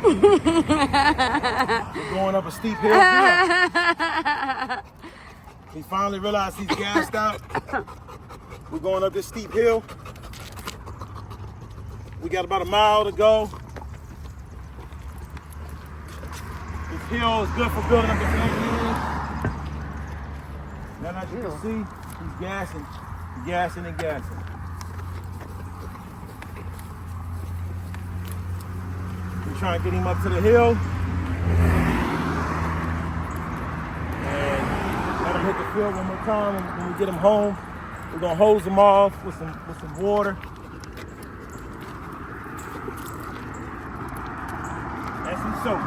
We're going up a steep hill. He finally realized he's gassed out. We're going up this steep hill. We got about a mile to go. This hill is good for building up the engine. Now as you can see, he's gassing and gassing. We're trying to get him up to the hill and let him hit the field one more time. When we get him home, we're gonna hose him off with some water and some soap.